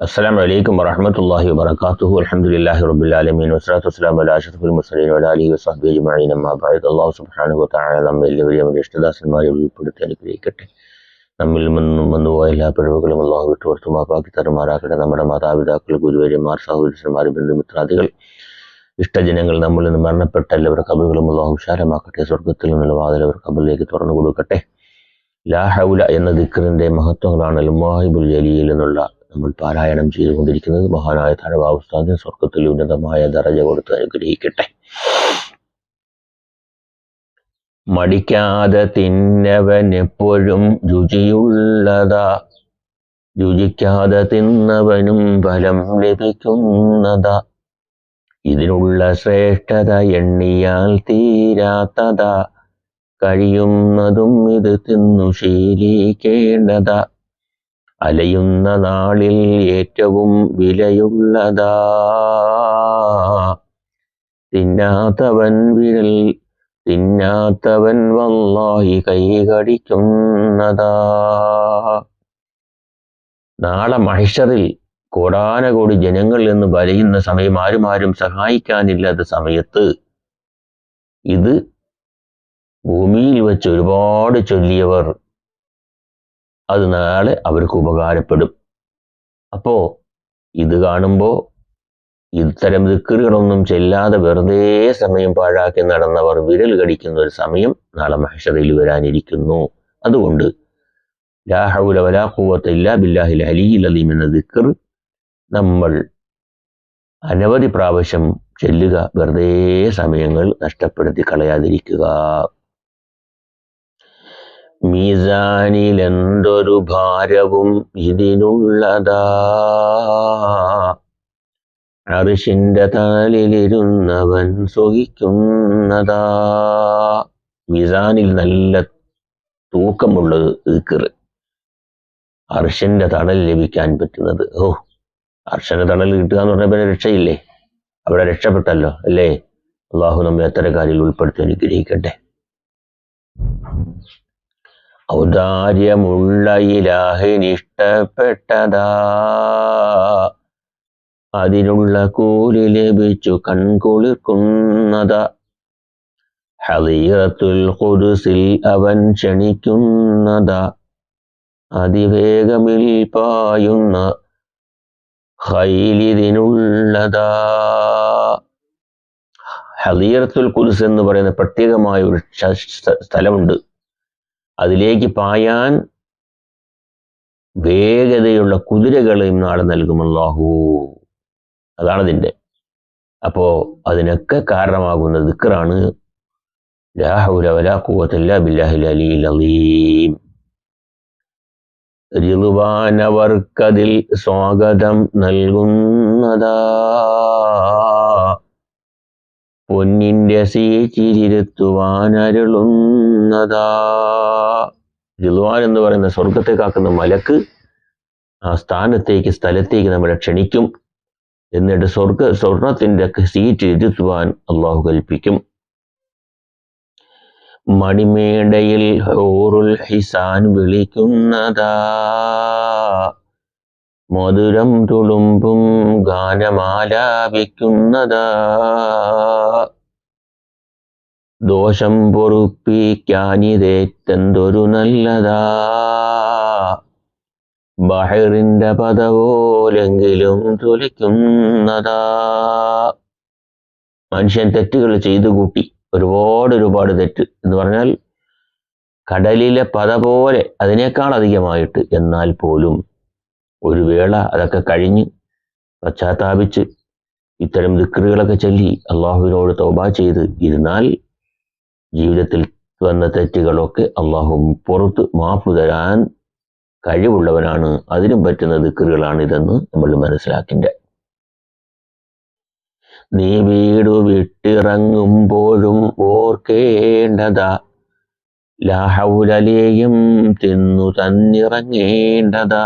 السلام عليكم ورحمة الله وبركاته. الحمد لله رب العالمين والصلاة والسلام على أشرف المرسلين وعلى آله وصحبه أجمعين. أما بعد, അല്ലാഹു സുബ്ഹാനഹു വ തആല നമ്മെല്ലാവരെയും ഇഷ്ടദാസന്മാരെ ഉൾപ്പെടുത്തി അനുഗ്രഹിക്കട്ടെ. നമ്മിൽ നിന്നും വന്നുപോയ എല്ലാ പിഴവുകളും അല്ലാഹു വിട്ടുപുറത്തു മാപ്പാക്കി തരുമാറാക്കട്ടെ. നമ്മുടെ മാതാപിതാക്കൾ, ഗുരുവര്യന്മാർ, സഹോദരന്മാർ, ബന്ധുമിത്രാദികൾ, ഇഷ്ടജനങ്ങൾ, നമ്മളിൽ നിന്ന് മരണപ്പെട്ട എല്ലാവരുടെ ഖബറുകളും അല്ലാഹു വിശാലമാക്കട്ടെ. സ്വർഗത്തിൽ നിന്നുള്ള വാതിൽ അവർ ഖബറിലേക്ക് തുറന്നു കൊടുക്കട്ടെ. ലാ ഹൗല എന്ന ദിക്റിന്റെ മഹത്വങ്ങളാണ് അൽ-മവാഹിബുൽ ജലീൽ എന്നുള്ള നമ്മൾ പാരായണം ചെയ്തുകൊണ്ടിരിക്കുന്നത്. മഹാനായ തഴവ ഉസ്താദിന് സ്വർഗത്തിൽ ഉന്നതമായ ദറജ കൊടുത്ത് അനുഗ്രഹിക്കട്ടെ. മടിക്കാതെ തിന്നവൻ എപ്പോഴും രുചിയുള്ളതാ, രുചിക്കാതെ തിന്നവനും ഫലം ലഭിക്കുന്നതാ. ഇതിനുള്ള ശ്രേഷ്ഠത എണ്ണിയാൽ തീരാത്തതാ, കഴിയുന്നതും ഇത് തിന്നു ശീലിക്കേണ്ടതാ. അലയുന്ന നാളിൽ ഏറ്റവും വിലയുള്ളതാ, തിന്നാത്തവൻ വല്ലാഹി കൈകടിക്കുന്നതാ. നാളെ മഹ്ശറിൽ കോടാനകോടി ജനങ്ങൾ എന്ന് വലയുന്ന സമയം, ആരും സഹായിക്കാനില്ലാത്ത സമയത്ത് ഇത് ഭൂമിയിൽ വെച്ച് ഒരുപാട് ചൊല്ലിയവർ അത് നാളെ അവർക്ക് ഉപകാരപ്പെടും. അപ്പോ ഇത് കാണുമ്പോൾ ഇത്തരം ദിക്റുകളൊന്നും ചെല്ലാതെ വെറുതെ സമയം പാഴാക്കി നടന്നവർ വിരൽ കടിക്കുന്ന ഒരു സമയം നാളെ മഹ്ശറിൽ വരാനിരിക്കുന്നു. അതുകൊണ്ട് ലാ ഹൗല വലാ ഖുവത ഇല്ലാ ബില്ലാഹിൽ അലിയിൽ അലീം എന്ന ദിക്ർ നമ്മൾ അനവധി പ്രാവശ്യം ചെല്ലുക, വെറുതെ സമയങ്ങൾ നഷ്ടപ്പെടുത്തി കളയാതിരിക്കുക. മീസാനിലെന്തൊരു ഭാരവും ഇതിനുള്ളതാ, അർശിന്റെ തണലിലിരുന്നവൻ സുഖിക്കുന്നതാ. മീസാനിൽ നല്ല തൂക്കമുള്ളത് ദിക്ർ, അർശിന്റെ തണൽ ലഭിക്കാൻ പറ്റുന്നത്. അർശന്റെ തണൽ കിട്ടുക എന്ന് പറഞ്ഞാൽ പിന്നെ രക്ഷയില്ലേ, അവിടെ രക്ഷപ്പെട്ടല്ലോ അല്ലേ. അള്ളാഹു നമ്മെ അത്തരക്കാരിൽ ഉൾപ്പെടുത്തി അനുഗ്രഹിക്കട്ടെ. ഔദാര്യമുള്ള ഇലാഹിനിഷ്ടപ്പെട്ടതാ, അതിനുള്ള കൂലി ലഭിച്ചു കൺകുളിർക്കുന്നതാ. ഹദീറത്തുൽ ഖുദ്സിൽ അവൻ ക്ഷണിക്കുന്നതാ, അതിവേഗമിൽ പായുന്ന ഖൈലിതിനുള്ളതാ. ഹദീറത്തുൽ ഖുദ്സ് എന്ന് പറയുന്ന പ്രത്യേകമായ ഒരു സ്ഥലമുണ്ട്. അതിലേക്ക് പായാൻ വേഗതയുള്ള കുതിരകളെയും നാളെ നൽകും അല്ലാഹു. അതാണ് അതിൻ്റെ. അപ്പോ അതിനൊക്കെ കാരണമാകുന്ന ദിക്റാണ് ലാ ഹൗല വലാ ഖുവത ഇല്ലാ ബില്ലാഹിൽ അലിയിൽ അലീം. റിളുവാനവർക്കതിൽ സ്വാഗതം നൽകുന്നതാ, പൊന്നിന്റെ സീറ്റിലിരുത്തുവാൻ അരുളുന്നതാ. റിളുവാൻ എന്ന് പറയുന്ന സ്വർഗത്തെ കാക്കുന്ന മലക്ക് ആ സ്ഥലത്തേക്ക് നമ്മളെ ക്ഷണിക്കും. എന്നിട്ട് സ്വർണത്തിന്റെ സീറ്റ് ഇരുത്തുവാൻ അള്ളാഹു കൽപ്പിക്കും. മണിമേടയിൽ ഹൂറുൽ ഹിസാൻ വിളിക്കുന്നതാ, മധുരം തുളുമ്പും ഗാനമാലാപിക്കുന്നതാ. ദോഷം പൊറുപ്പിക്കാനിതേറ്റെന്തൊരു നല്ലതാ, ബഹറിന്റെ പദവോലെങ്കിലും തുലയ്ക്കുന്നതാ. മനുഷ്യൻ തെറ്റുകൾ ചെയ്തു കൂട്ടി, ഒരുപാട് തെറ്റ് എന്ന് പറഞ്ഞാൽ കടലിലെ പത പോലെ അതിനേക്കാൾ അധികമായിട്ട്. എന്നാൽ പോലും ഒരു വേള അതൊക്കെ കഴിഞ്ഞ് പശ്ചാത്താപിച്ച് ഇത്തരം ദിക്റുകളൊക്കെ ചൊല്ലി അള്ളാഹുവിനോട് തൗബ ചെയ്ത് ഇരുന്നാൽ ജീവിതത്തിൽ വന്ന തെറ്റുകളൊക്കെ അള്ളാഹു പുറത്ത് മാപ്പ് തരാൻ കഴിവുള്ളവനാണ്. അതിനും പറ്റുന്ന ദിക്റുകളാണ് ഇതെന്ന് നമ്മൾ മനസ്സിലാക്കിൻ്റെ. നീ വീടു വിട്ടിറങ്ങുമ്പോഴും ഓർക്കേണ്ടതാ, ലാ ഹൗല ലേയം തിന്നു തന്നിറങ്ങേണ്ടതാ.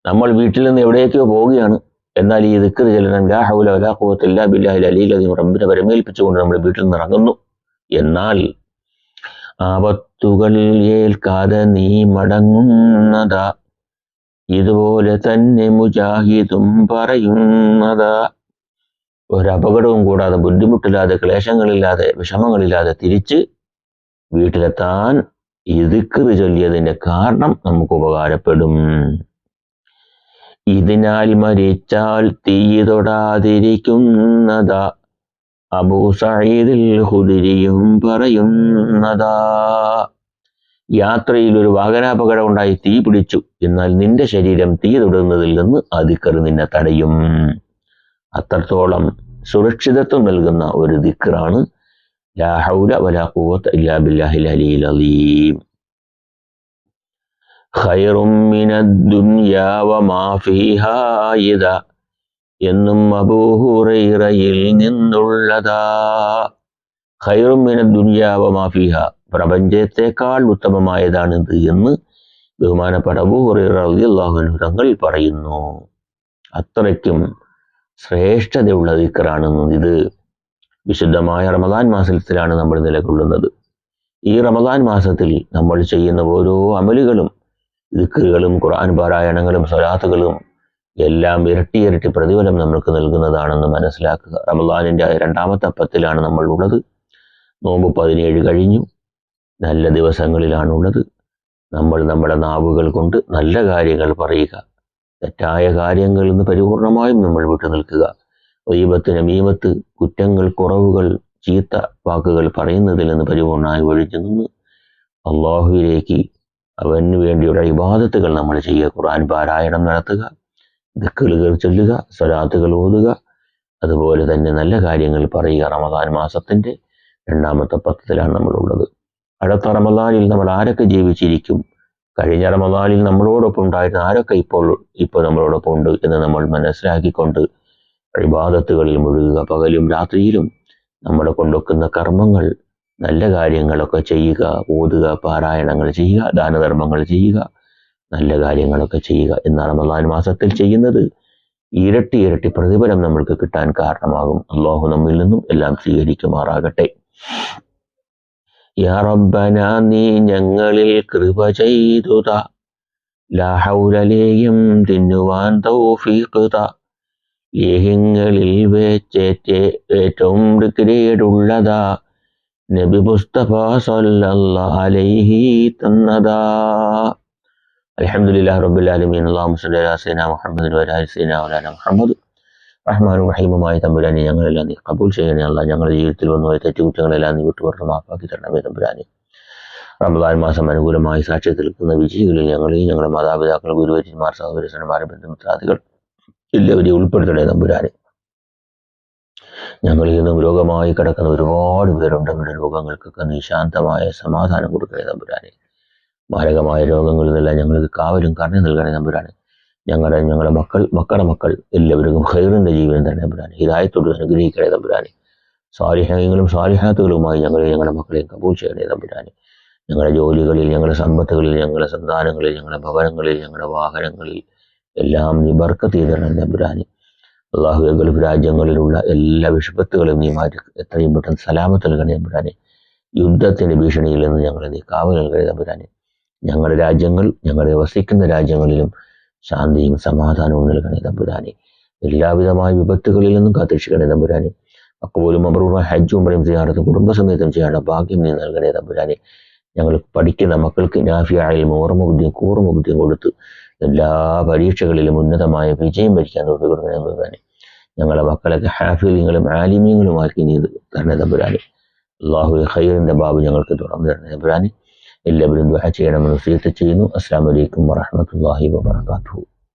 നമ്മൾ വീട്ടിൽ നിന്ന് എവിടേക്കോ പോവുകയാണ്, എന്നാൽ ഈ ദിക്ർ ചൊല്ലണം ലാ ഹൗല വലാ ഖുവത ഇല്ലാ ബില്ലാഹിൽ അലിയിൽ അലീം റബ്ബിനെ പരമേൽപ്പിച്ചുകൊണ്ട് നമ്മൾ വീട്ടിൽ നിന്ന് ഇറങ്ങുന്നു. എന്നാൽ ആപത്തുകൾ ഏൽക്കാതെ നീ മടങ്ങുന്നതാ, ഇതുപോലെ തന്നെ മുജാഹിദും പറയുന്നതാ. ഒരപകടവും കൂടാതെ, ബുദ്ധിമുട്ടില്ലാതെ, ക്ലേശങ്ങളില്ലാതെ, വിഷമങ്ങളില്ലാതെ തിരിച്ച് വീട്ടിലെത്താൻ ഈ ദിക്ർ ചൊല്ലിയതിന്റെ കാരണം നമുക്ക് ഉപകാരപ്പെടും. ഇതിനാൽ മരിച്ചാൽ തീ തൊടാതിരിക്കുന്നതാ അബൂ സഈദിൽ ഖുദരിയും പറയുന്നതാ. യാത്രയിൽ ഒരു വാഹനാപകടം ഉണ്ടായി തീ പിടിച്ചു, എന്നാൽ നിന്റെ ശരീരം തീ തൊടുന്നതിൽ നിന്ന് ആ ദിക്ർ നിന്നെ തടയും. അത്രത്തോളം സുരക്ഷിതത്വം നൽകുന്ന ഒരു ദിക്റാണ് ലാ ഹൗല വലാ ഖുവത ഇല്ലാ ബില്ലാഹിൽ അലിയിൽ അലീം. ഖൈറും മിനദ് ദുനിയാ വമാ ഫീഹാ ഇദാ എന്നും അബൂ ഹുറൈറയിൽ നിന്നുള്ളതാ. ഖൈറും മിനദ് ദുനിയാ വമാ ഫീഹാ, പ്രപഞ്ചത്തെക്കാൾ ഉത്തമമായതാണിത് എന്ന് ബഹുമാനപ്പെട്ട അബൂ ഹുറൈറ റളിയല്ലാഹു അൻഹു തങ്ങൾ പറയുന്നു. അത്രയ്ക്കും ശ്രേഷ്ഠതയുള്ള ദിക്റാണെന്ന്. ഇത് വിശുദ്ധമായ റമദാൻ മാസത്തിലാണ് നമ്മൾ നിലകൊള്ളുന്നത്. ഈ റമദാൻ മാസത്തിൽ നമ്മൾ ചെയ്യുന്ന ഓരോ അമലുകളും, ദിക്റുകളും, ഖുർആൻ പാരായണങ്ങളും, സ്വലാത്തുകളും എല്ലാം ഇരട്ടി ഇരട്ടി പ്രതിഫലം നമ്മൾക്ക് നൽകുന്നതാണെന്ന് മനസ്സിലാക്കുക. റമദാനിന്റെ രണ്ടാമത്തെ അപ്പത്തിലാണ് നമ്മൾ ഉള്ളത്. നോമ്പ് 17 കഴിഞ്ഞു. നല്ല ദിവസങ്ങളിലാണുള്ളത്. നമ്മൾ നമ്മുടെ നാവുകൾ കൊണ്ട് നല്ല കാര്യങ്ങൾ പറയുക, തെറ്റായ കാര്യങ്ങളിൽ നിന്ന് പരിപൂർണമായും നമ്മൾ വിട്ടു നിൽക്കുക. ഗീബത്ത്, നമീമത്ത്, കുറ്റങ്ങൾ, കുറവുകൾ, ചീത്ത വാക്കുകൾ പറയുന്നതിൽ നിന്ന് പരിപൂർണമായി ഒഴിഞ്ഞു നിന്ന് അള്ളാഹുവിലേക്ക്, അവന് വേണ്ടിയുള്ള ഇബാദത്തുകൾ നമ്മൾ ചെയ്യുക. ഖുർആൻ പാരായണം നടത്തുക, ദിക്റുകൾ ചൊല്ലുക, സ്വലാത്തുകൾ ഓതുക, അതുപോലെ തന്നെ നല്ല കാര്യങ്ങൾ പറയുക. റമദാൻ മാസത്തിന്റെ രണ്ടാമത്തെ പത്തിലാണ് നമ്മളുള്ളത്. അടുത്ത റമദാനിൽ നമ്മൾ ആരൊക്കെ ജീവിച്ചിരിക്കും, കഴിഞ്ഞ റമദാനിൽ നമ്മളോടൊപ്പം ഉണ്ടായിരുന്ന ആരൊക്കെ ഇപ്പോൾ നമ്മളോടൊപ്പം ഉണ്ട് എന്ന് നമ്മൾ മനസ്സിലാക്കിക്കൊണ്ട് ഇബാദത്തുകളിൽ മുഴുകുക. പകലും രാത്രിയിലും നമ്മളെ കൊണ്ടൊക്കുന്ന കർമ്മങ്ങൾ, നല്ല കാര്യങ്ങളൊക്കെ ചെയ്യുക, ഓതുക, പാരായണങ്ങൾ ചെയ്യുക, ദാനധർമ്മങ്ങൾ ചെയ്യുക, നല്ല കാര്യങ്ങളൊക്കെ ചെയ്യുക. എന്ന റമദാൻ മാസത്തിൽ ചെയ്യുന്നത് ഇരട്ടി ഇരട്ടി പ്രതിഫലം നമ്മൾക്ക് കിട്ടാൻ കാരണമാകും. അല്ലാഹു നമ്മിൽ നിന്നും എല്ലാം സ്വീകരിക്കുമാറാകട്ടെ. യാ റബ്ബന, നീ ഞങ്ങളിൽ കൃപ ചെയ്തുതാ. ലാ ഹൗല, ലേഹ്യം തിന്നുവാൻ തൗഫീഖ് താ. ലേഹ്യങ്ങളിൽ വെച്ചേറ്റ് ഏറ്റവും ഗ്രേഡുള്ളതാ നബി മുസ്തഫ സല്ലല്ലാഹു അലൈഹി തന്നതാ. അൽഹംദുലില്ലാഹി റബ്ബിൽ ആലമീൻ. അല്ലാഹുമ്മ സ്വല്ലി അലാ സയ്യിദിനാ മുഹമ്മദ് വഅലാ ആലി സയ്യിദിനാ മൗലാനാ മുഹമ്മദ്. റഹ്മാനും റഹീമുമായ തമ്പുരാനെ, ഞങ്ങളെല്ലാം നീ കബൂൽ ചെയ്യണേ അല്ലാഹ്. ഞങ്ങളുടെ ജീവിതത്തിൽ വന്നുപോയ തെറ്റുകുറ്റങ്ങളെല്ലാം നീ വിട്ടുപുറത്ത് മാപ്പാക്കി തരണമേ തമ്പുരാനെ. റമദാൻ മാസം അനുകൂലമായി സാക്ഷ്യത്തിൽ നിൽക്കുന്ന വിജയികളിൽ ഞങ്ങളെയും ഞങ്ങളുടെ മാതാപിതാക്കൾ, ഗുരുവര്യന്മാർ, സഹോദരന്മാർ, ബന്ധുമിത്രാദികൾ എല്ലാവരെയും ഉൾപ്പെടുത്തണേ തമ്പുരാനെ. ഞങ്ങളിൽ നിന്നും രോഗമായി കിടക്കുന്ന ഒരുപാട് പേരുണ്ട്. അവരുടെ രോഗങ്ങൾക്കൊക്കെ നീ ശാന്തമായ സമാധാനം കൊടുക്കണേ തമ്പുരാനെ. മാരകമായ രോഗങ്ങളിൽ നിന്നെല്ലാം ഞങ്ങൾക്ക് കാവലും കരുണ നൽകണേ തമ്പുരാനെ. ഞങ്ങളുടെ മക്കളുടെ മക്കൾ എല്ലാവർക്കും ഖൈറിന്റെ ജീവൻ തന്നെ തമ്പുരാനെ. ഹിദായത്തോട് അനുഗ്രഹിക്കണേ തമ്പുരാനെ. സാലിഹ്യങ്ങളും സാലിഹാത്തുകളുമായി ഞങ്ങളുടെ മക്കളെയും കബൂൽ ചെയ്യണേ തമ്പുരാനെ. ഞങ്ങളുടെ ജോലികളിൽ, ഞങ്ങളുടെ സമ്പത്തുകളിൽ, ഞങ്ങളുടെ സന്താനങ്ങളിൽ, ഞങ്ങളുടെ ഭവനങ്ങളിൽ, ഞങ്ങളുടെ വാഹനങ്ങളിൽ എല്ലാം നീ ബർക്കത്ത് ചെയ്തണേ തമ്പുരാനെ. അള്ളാഹുവെ, ഗൾഫ് രാജ്യങ്ങളിലുള്ള എല്ലാ വിഷപ്പത്തുകളും നീ മാറ്റി എത്രയും പെട്ടെന്ന് സലാമത്ത് നൽകണേ തമ്പുരാനെ. യുദ്ധത്തിന്റെ ഭീഷണിയിൽ നിന്ന് ഞങ്ങളെ നീ കാവൽ നൽകണേ തമ്പുരാനെ. ഞങ്ങളുടെ രാജ്യങ്ങൾ, ഞങ്ങളുടെ വസിക്കുന്ന രാജ്യങ്ങളിലും ശാന്തിയും സമാധാനവും നൽകണേ തമ്പുരാനെ. എല്ലാവിധമായ വിപത്തുകളിൽ നിന്നും കാത്തിരക്ഷിക്കണേ തമ്പുരാനെ. അപ്പോലും അപൂർവമായ ഹജ്ജും ഉംറയും സിയാറത്തും കുടുംബസമേതം ചെയ്യാനുള്ള ഭാഗ്യം നീ നൽകണേ തമ്പുരാനെ. ഞങ്ങൾ പഠിക്കുന്ന മക്കൾക്ക് നാഫിയായ ഓർമ്മ ബുദ്ധിയും കൂർമ്മ ബുദ്ധിയും കൊടുത്ത് എല്ലാ പരീക്ഷകളിലും ഉന്നതമായ വിജയം വരിക്കാൻ കൊടുക്കണേ തമ്പുരാനെ. ഞങ്ങളുടെ മക്കളൊക്കെ ഹാഫിലിങ്ങളും ആലിമീങ്ങളുമാക്കി നീ തരണേ തമ്പുരാനെ. അല്ലാഹു ഖൈറിന്റെ ബാബ് ഞങ്ങൾക്ക് തുറന്നു തരണേ തമ്പുരാനെ. എല്ലാവരും ദുആ ചെയ്യണമെന്ന് വസിയത്ത് ചെയ്യുന്നു. അസ്സലാമു അലൈക്കും വറഹ്മത്തുള്ളാഹി വബറകാതുഹു.